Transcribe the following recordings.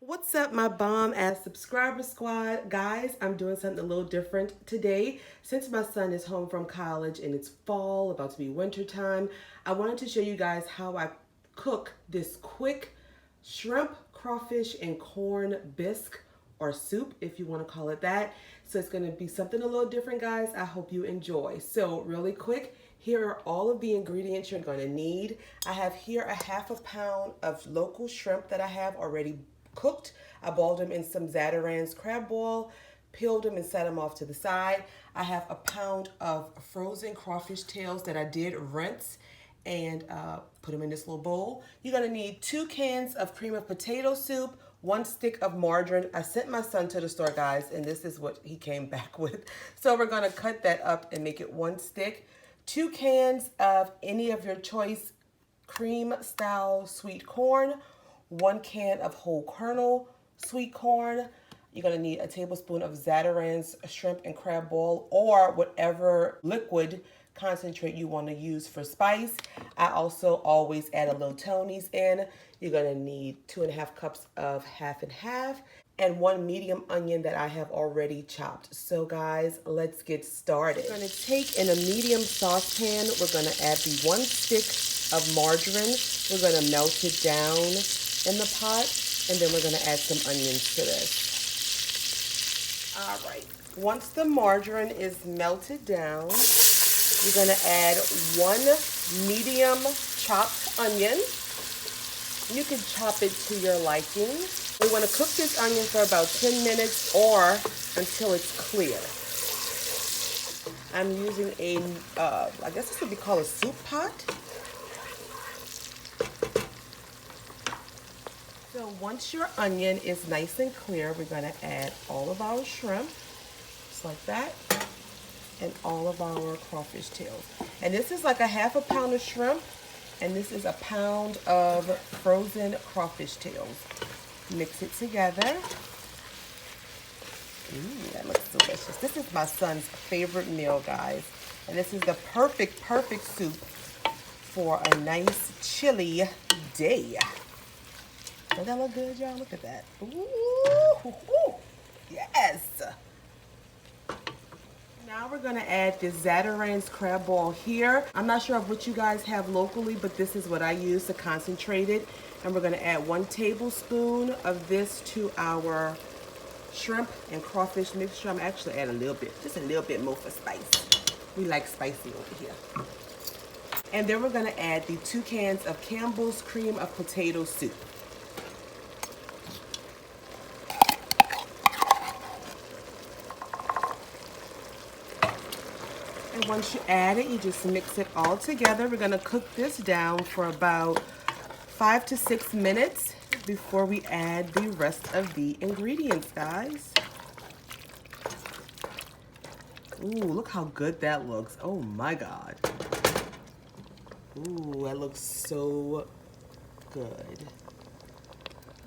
What's up, my bomb ass subscriber squad? Guys, I'm doing something a little different today. Since my son is home from college and it's fall, about to be winter time, I wanted to show you guys how I cook this quick shrimp, crawfish, and corn bisque, or soup if you want to call it that. So it's going to be something a little different, guys. I hope you enjoy. So really quick, here are all of the ingredients you're going to need. I have here a ½ pound of local shrimp that I have already cooked. I boiled them in some Zatarain's crab boil, peeled them and set them off to the side. I have a pound of frozen crawfish tails that I did rinse and put them in this little bowl. You're gonna need 2 cans of cream of potato soup, 1 stick of margarine. I sent my son to the store, guys, and this is what he came back with. So we're gonna cut that up and make it 1 stick. 2 cans of any of your choice cream style sweet corn, 1 can of whole kernal sweet corn. You're gonna need a tablespoon of Zatarain's shrimp and crab boil, or whatever liquid concentrate you want to use for spice. I also always add a little Tony's in. You're gonna need 2½ cups of half and half, and 1 medium onion that I have already chopped. So guys, let's get started. We're gonna take in a medium saucepan, we're gonna add the 1 stick of margarine. We're gonna melt it down in the pot, and then we're gonna add some onions to this. All right, once the margarine is melted down, you're gonna add 1 medium chopped onion. You can chop it to your liking. We wanna cook this onion for about 10 minutes or until it's clear. I'm using a, I guess this would be called a soup pot. So once your onion is nice and clear, we're gonna add all of our shrimp, just like that, and all of our crawfish tails. And this is like a ½ pound of shrimp, and this is a pound of frozen crawfish tails. Mix it together. Ooh, that looks delicious. This is my son's favorite meal, guys. And this is the perfect soup for a nice chilly day. Doesn't that look good, y'all? Look at that. Ooh, yes. Now we're gonna add this Zatarain's crab boil here. I'm not sure of what you guys have locally, but this is what I use to concentrate it. And we're gonna add 1 tablespoon of this to our shrimp and crawfish mixture. I'm actually adding a little bit, just a little bit more for spice. We like spicy over here. And then we're gonna add the 2 cans of Campbell's cream of potato soup. And once you add it, you just mix it all together. We're gonna cook this down for about 5 to 6 minutes before we add the rest of the ingredients, guys. Ooh, look how good that looks. Oh my God. Ooh, that looks so good.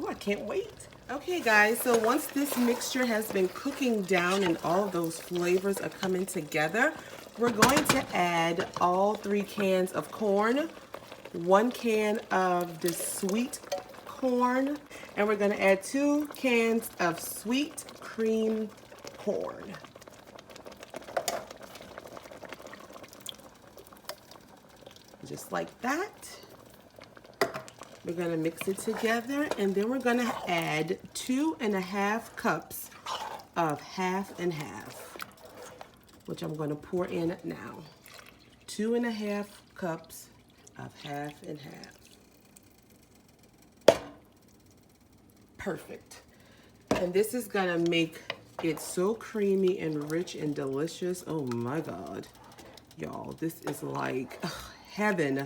Ooh, I can't wait. Okay guys, so once this mixture has been cooking down and all of those flavors are coming together, we're going to add all 3 cans of corn, 1 can of the sweet corn, and we're gonna add 2 cans of sweet cream corn. Just like that. We're gonna mix it together, and then we're gonna add 2½ cups of half and half, which I'm gonna pour in now. 2½ cups of half and half. Perfect. And this is gonna make it so creamy and rich and delicious. Oh my God. Y'all, this is like heaven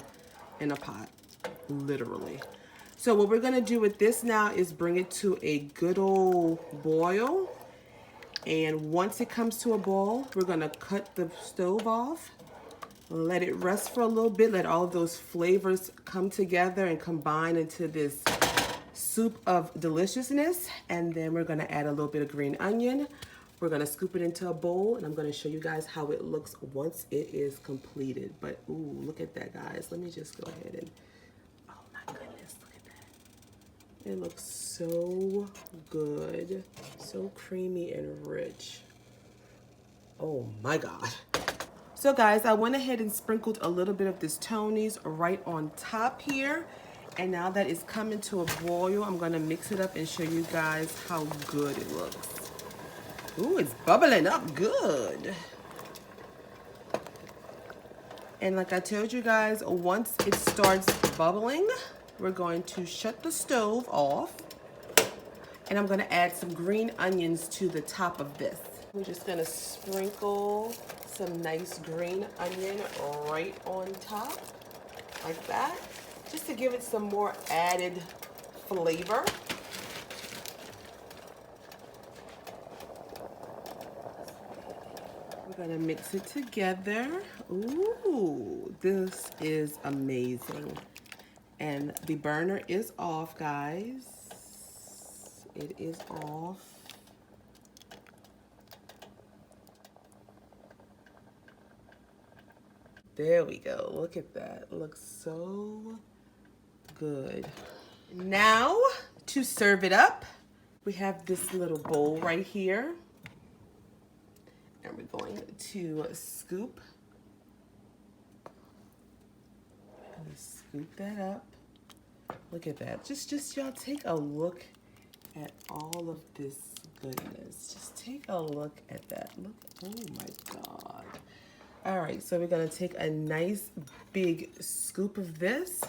in a pot, literally. So what we're gonna do with this now is bring it to a good old boil. And once it comes to a boil, we're gonna cut the stove off, let it rest for a little bit, let all of those flavors come together and combine into this soup of deliciousness. And then we're gonna add a little bit of green onion. We're gonna scoop it into a bowl, and I'm gonna show you guys how it looks once it is completed. But ooh, look at that, guys. Let me just go ahead and, oh my goodness, look at that. It looks so good, so creamy and rich. Oh my God. So guys, I went ahead and sprinkled a little bit of this Tony's right on top here. And now that it's coming to a boil, I'm gonna mix it up and show you guys how good it looks. Ooh, it's bubbling up good. And like I told you guys, once it starts bubbling, we're going to shut the stove off. And I'm gonna add some green onions to the top of this. We're just gonna sprinkle some nice green onion right on top, like that, just to give it some more added flavor. We're gonna mix it together. Ooh, this is amazing. And the burner is off, guys. It is off. There we go. Look at that. It looks so good. Now, to serve it up, we have this little bowl right here. And we're going to scoop. Scoop that up. Look at that. Just y'all take a look at all of this goodness. Just take a look at that. Look, oh my God. All right, so we're gonna take a nice big scoop of this,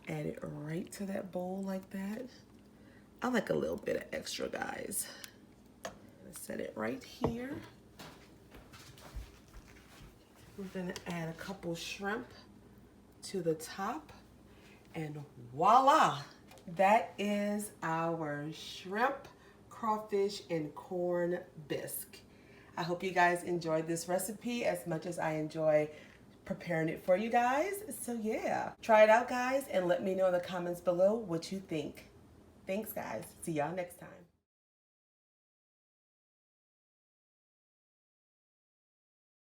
add it right to that bowl like that. I like a little bit of extra, guys. Set it right here. We're gonna add a couple shrimp to the top, and voila, that is our shrimp, crawfish, and corn bisque. I hope you guys enjoyed this recipe as much as I enjoy preparing it for you guys. So yeah, try it out, guys, and let me know in the comments below what you think. Thanks, guys. See y'all next time.